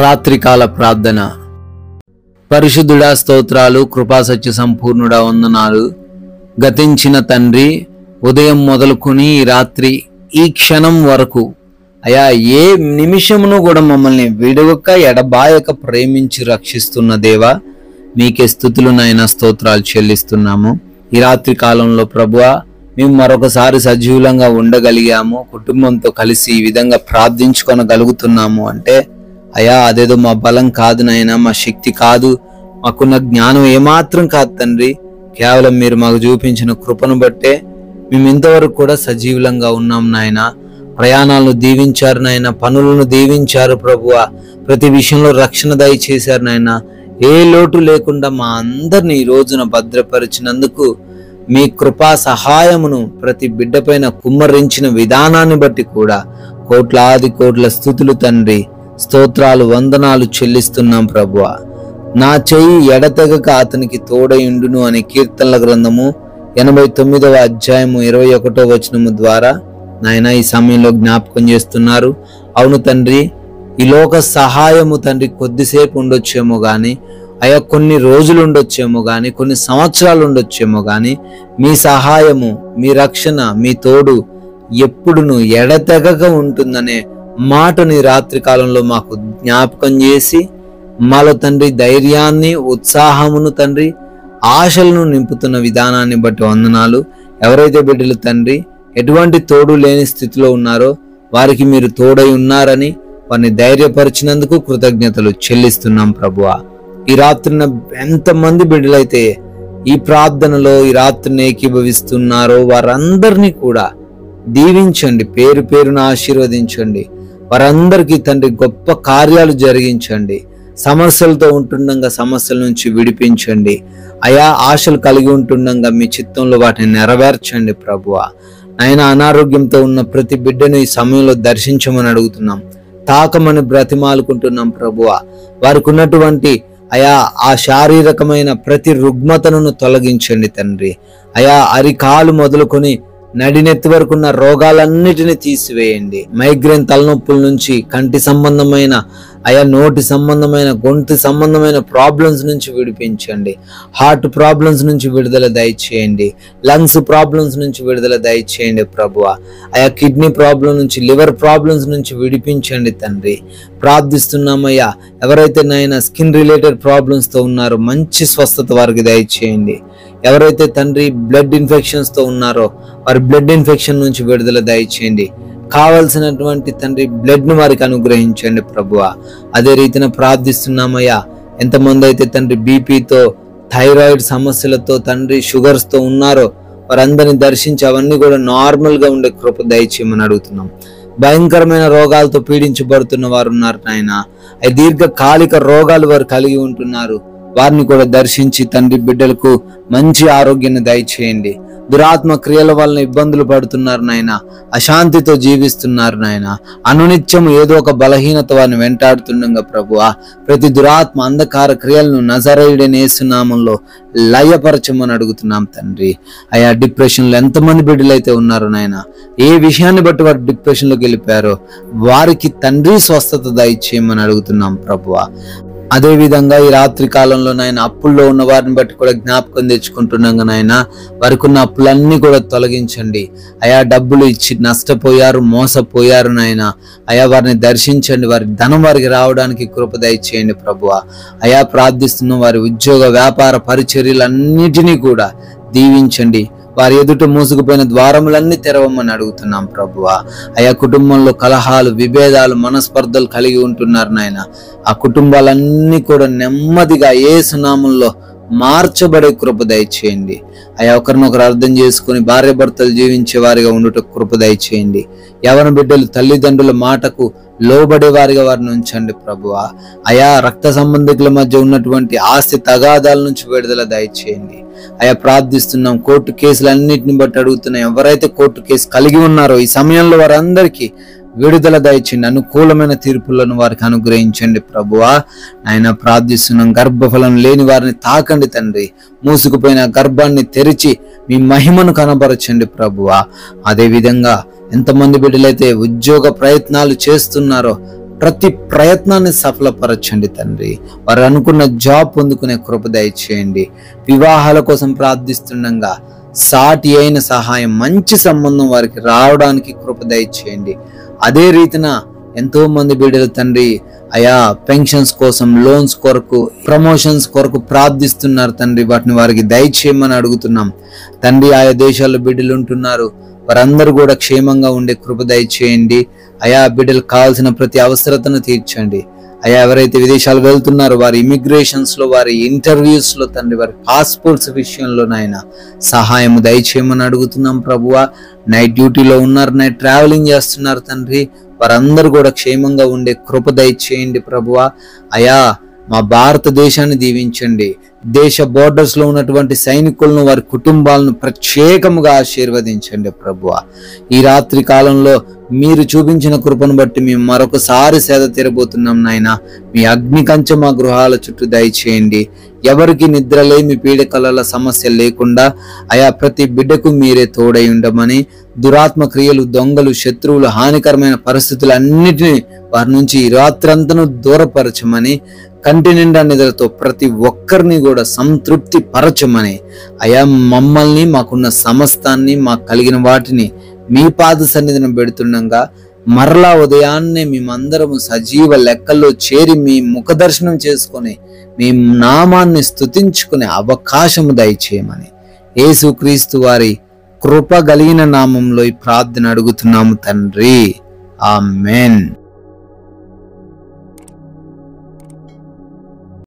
రాత్రికాల ప్రార్థన. పరిశుద్ధుడా స్తోత్రాలు, కృపాసత్య సంపూర్ణుడా వందనాలు. గతించిన తండ్రి, ఉదయం మొదలుకొని ఈ రాత్రి ఈ క్షణం వరకు అయా ఏ నిమిషమును కూడా మమ్మల్ని విడవక ఎడబాయక ప్రేమించి రక్షిస్తున్న దేవా, మీకే స్తుతులు నాయన, స్తోత్రాలు చెల్లిస్తున్నాము. ఈ రాత్రి కాలంలో ప్రభువా, మేము మరొకసారి సజీవులంగా ఉండగలిగాము, కుటుంబంతో కలిసి ఈ విధంగా ప్రార్థించుకొనగలుగుతున్నాము అంటే అయా అదేదో మా బలం కాదు నాయన, మా శక్తి కాదు, మాకున్న జ్ఞానం ఏమాత్రం కాదు తండ్రి. కేవలం మీరు మాకు చూపించిన కృపను బట్టే మేము ఇంతవరకు కూడా సజీవులంగా ఉన్నాం నాయన. ప్రయాణాలను దీవించారు నాయన, పనులను దీవించారు ప్రభువా, ప్రతి విషయంలో రక్షణ దయచేశారు నాయన. ఏ లోటు లేకుండా మా అందరిని ఈ రోజున భద్రపరిచినందుకు మీ కృపా సహాయమును ప్రతి బిడ్డపైన కుమ్మరించిన విధానాన్ని బట్టి కూడా కోట్లాది కోట్ల స్తుతులు తండ్రి, స్తోత్రాలు, వందనాలు చెల్లిస్తున్నాం ప్రభువా. నా చెయ్యి ఎడతెగక అతనికి తోడయుండును అనే కీర్తనల గ్రంథము 89వ అధ్యాయము 21వ వచనము ద్వారా నాయన ఈ సమయంలో జ్ఞాపకం చేస్తున్నారు. అవును తండ్రి, ఈ లోక సహాయము తండ్రి కొద్దిసేపు ఉండొచ్చేమో గాని, అయ్యా కొన్ని రోజులు ఉండొచ్చేమో గాని, కొన్ని సంవత్సరాలు ఉండొచ్చేమో గాని, మీ సహాయము, మీ రక్షణ, మీ తోడు ఎప్పుడును ఎడతెగక ఉంటుందనే మాటని రాత్రి కాలంలో మాకు జ్ఞాపకం చేసి మాలో తండ్రి ధైర్యాన్ని, ఉత్సాహమును తండ్రి, ఆశలను నింపుతున్న విధానాన్ని బట్టి వందనాలు. ఎవరైతే బిడ్డలు తండ్రి ఎటువంటి తోడు లేని స్థితిలో ఉన్నారో వారికి మీరు తోడై ఉన్నారని వారిని ధైర్యపరిచినందుకు కృతజ్ఞతలు చెల్లిస్తున్నాం ప్రభువా. ఈ రాత్రిన ఎంతమంది బిడ్డలైతే ఈ ప్రార్థనలో ఈ రాత్రిని ఏకీభవిస్తున్నారో వారందరినీ కూడా దీవించండి, పేరు పేరున ఆశీర్వదించండి. వారందరికీ తండ్రి గొప్ప కార్యాలు జరిగించండి. సమస్యలతో ఉంటుండగా సమస్యల నుంచి విడిపించండి. అయా ఆశలు కలిగి ఉంటుండగా మీ చిత్తంలో వాటిని నెరవేర్చండి ప్రభువా. ఆయన అనారోగ్యంతో ఉన్న ప్రతి బిడ్డను ఈ సమయంలో దర్శించమని అడుగుతున్నాం, తాకమని బ్రతిమాలుకుంటున్నాం ప్రభువా. వారికి ఉన్నటువంటి అయా ఆ శారీరకమైన ప్రతి రుగ్మతను తొలగించండి తండ్రి. అయా అరికాలు మొదలుకొని నడినెత్తి వరకు ఉన్న రోగాలన్నిటిని తీసివేయండి. మైగ్రేన్ తలనొప్పుల నుంచి, కంటి సంబంధమైన అయా నోటి సంబంధమైన, గొంతు సంబంధమైన ప్రాబ్లమ్స్ నుంచి విడిపించండి. హార్ట్ ప్రాబ్లమ్స్ నుంచి విడుదల దయచేయండి. లంగ్స్ ప్రాబ్లమ్స్ నుంచి విడుదల దయచేయండి ప్రభువా. అయా కిడ్నీ ప్రాబ్లం నుంచి, లివర్ ప్రాబ్లమ్స్ నుంచి విడిపించండి తండ్రి. ప్రార్థిస్తున్నామయ్యా, ఎవరైతే నాయన స్కిన్ రిలేటెడ్ ప్రాబ్లమ్స్తో ఉన్నారో మంచి స్వస్థత వారికి దయచేయండి. ఎవరైతే తండ్రి బ్లడ్ ఇన్ఫెక్షన్స్ తో ఉన్నారో వారి బ్లడ్ ఇన్ఫెక్షన్ నుంచి విడుదల దయచేయండి. కావలసినటువంటి తండ్రి బ్లడ్ ను వారికి అనుగ్రహించండి ప్రభువా. అదే రీతిన ప్రార్థిస్తున్నామయ్యా, ఎంతమంది అయితే తండ్రి బీపీతో, థైరాయిడ్ సమస్యలతో, తండ్రి షుగర్స్ తో ఉన్నారో వారందరిని దర్శించి అవన్నీ కూడా నార్మల్ గా ఉండే కృప దయచేయమని అడుగుతున్నాం. భయంకరమైన రోగాలతో పీడించబడుతున్న వారు ఉన్నారు నాయన, అవి దీర్ఘకాలిక రోగాలు వారు కలిగి ఉంటున్నారు. వారిని కూడా దర్శించి తండ్రి బిడ్డలకు మంచి ఆరోగ్యాన్ని దయచేయండి. దురాత్మ క్రియల వలన ఇబ్బందులు పడుతున్నారు నాయన, అశాంతితో జీవిస్తున్నారు నాయన, అనునిత్యం ఏదో ఒక బలహీనత వారిని వెంటాడుతుండగా ప్రభువా, ప్రతి దురాత్మ అంధకార క్రియలను నజరేయుడైన యేసు నామములో లయపరచమని అడుగుతున్నాం తండ్రి. అయా డిప్రెషన్లో ఎంతమంది బిడ్డలైతే ఉన్నారో నాయన, ఏ విషయాన్ని బట్టి వారు డిప్రెషన్లోకి వెళ్ళిపోయారో వారికి తండ్రి స్వస్థత దయచేయమని అడుగుతున్నాం ప్రభువా. అదే విధంగా ఈ రాత్రి కాలంలో నాయన అప్పుల్లో ఉన్న వారిని బట్టి కూడా జ్ఞాపకం తెచ్చుకుంటున్నాగా నాయన, వారికి ఉన్న అప్పులన్నీ కూడా తొలగించండి. అయా డబ్బులు ఇచ్చి నష్టపోయారు, మోసపోయారు నాయన, అయా వారిని దర్శించండి. వారి ధనం వారికి రావడానికి కృప దయచేయండి ప్రభువా. అయా ప్రార్థిస్తున్న వారి ఉద్యోగ, వ్యాపార, పరిచర్యలన్నిటినీ కూడా దీవించండి. వారి ఎదుట మూసుకుపోయిన ద్వారములన్నీ తెరవమని అడుగుతున్నాం ప్రభువా. అయా కుటుంబంలో కలహాలు, విభేదాలు, మనస్పర్ధలు కలిగి ఉంటున్నారు నాయన, ఆ కుటుంబాలన్నీ కూడా నెమ్మదిగా యేసు నామములో మార్చబడే కృప దయచేయండి. అయా ఒకరినొకరు అర్థం చేసుకుని భార్య భర్తలు జీవించే వారిగా ఉండుట కృప దయచేయండి. యవన బిడ్డలు తల్లిదండ్రుల మాటకు లోబడే వారిగా వారిని ఉంచండి ప్రభువా. అయా రక్త సంబంధికుల మధ్య ఉన్నటువంటి ఆస్తి తగాదాల నుంచి విడుదల దయచేయండి. అయా ప్రార్థిస్తున్నాం, కోర్టు కేసులన్నింటిని బట్టి అడుగుతున్నాం, ఎవరైతే కోర్టు కేసు కలిగి ఉన్నారో ఈ సమయంలో వారందరికీ విడుదల దయచేయండి. అనుకూలమైన తీర్పులను వారికి అనుగ్రహించండి ప్రభువా. ఆయన ప్రార్థిస్తున్నాం, గర్భఫలం లేని వారిని తాకండి తండ్రి. మూసుకుపోయిన గర్భాన్ని తెరిచి మీ మహిమను కనబరచండి ప్రభువా. అదే విధంగా ఎంతమంది బిడ్డలైతే ఉద్యోగ ప్రయత్నాలు చేస్తున్నారో ప్రతి ప్రయత్నాన్ని సఫలపరచండి తండ్రి. వారు అనుకున్న జాబ్ పొందుకునే కృప దయచేయండి. వివాహాల కోసం ప్రార్థిస్తుండగా సాటి అయిన సహాయం, మంచి సంబంధం వారికి రావడానికి కృప దయచేయండి. అదే రీతిన ఎంతో మంది బిడ్డలు తండ్రి అయా పెన్షన్స్ కోసం, లోన్స్ కొరకు, ప్రమోషన్స్ కొరకు ప్రార్థిస్తున్నారు తండ్రి. వాటిని వారికి దయచేయమని అడుగుతున్నాం తండ్రి. ఆయా దేశాల్లో బిడ్డలు ఉంటున్నారు, వారందరూ కూడా క్షేమంగా ఉండే కృప దయచేయండి. అయా బిడ్డలు కావాల్సిన ప్రతి అవసరతను తీర్చండి. అయా ఎవరైతే విదేశాలు వెళ్తున్నారో వారి ఇమిగ్రేషన్స్ లో, వారి ఇంటర్వ్యూస్ లో తండ్రి, వారి పాస్పోర్ట్స్ విషయంలో నాయన సహాయం దయచేయమని అడుగుతున్నాం ప్రభువా. నైట్ డ్యూటీలో ఉన్నారు, నైట్ ట్రావెలింగ్ చేస్తున్నారు తండ్రి. వారందరూ కూడా క్షేమంగా ఉండే కృప దయచేయండి ప్రభువా. అయా మా భారతదేశాన్ని దీవించండి. దేశ బోర్డర్స్ లో ఉన్నటువంటి సైనికులను, వారి కుటుంబాలను ప్రత్యేకముగా ఆశీర్వదించండి ప్రభువా. ఈ రాత్రి కాలంలో మీరు చూపించిన కృపను బట్టి మేము మరొకసారి సేద తీరబోతున్నాం నాయన. మీ అగ్ని కంచె మా గృహాల చుట్టూ దయచేయండి. ఎవరికి నిద్రలేమి, పీడకలల సమస్య లేకుండా అయా ప్రతి బిడ్డకు మీరే తోడై ఉండమని, దురాత్మ క్రియలు, దొంగలు, శత్రువులు, హానికరమైన పరిస్థితులన్నిటినీ వారి నుంచి ఈ రాత్రంతను దూరపరచమని, కంటి నిండా నిద్రతో ప్రతి ఒక్కరిని కూడా సంతృప్తి పరచమని, అయా మమ్మల్ని, మాకున్న సమస్తాన్ని, మాకు కలిగిన వాటిని మీ పాద సన్నిధిని పెడుతుండగా మరలా ఉదయాన్నే మేమందరము సజీవ లెక్కల్లో చేరి మీ ముఖ దర్శనం చేసుకొని మీ నామాన్ని స్తుతించుకునే అవకాశము దయచేయమని యేసుక్రీస్తు వారి కృప కలిగిన నామంలో ఈ ప్రార్థన అడుగుతున్నాము తండ్రి. ఆమేన్.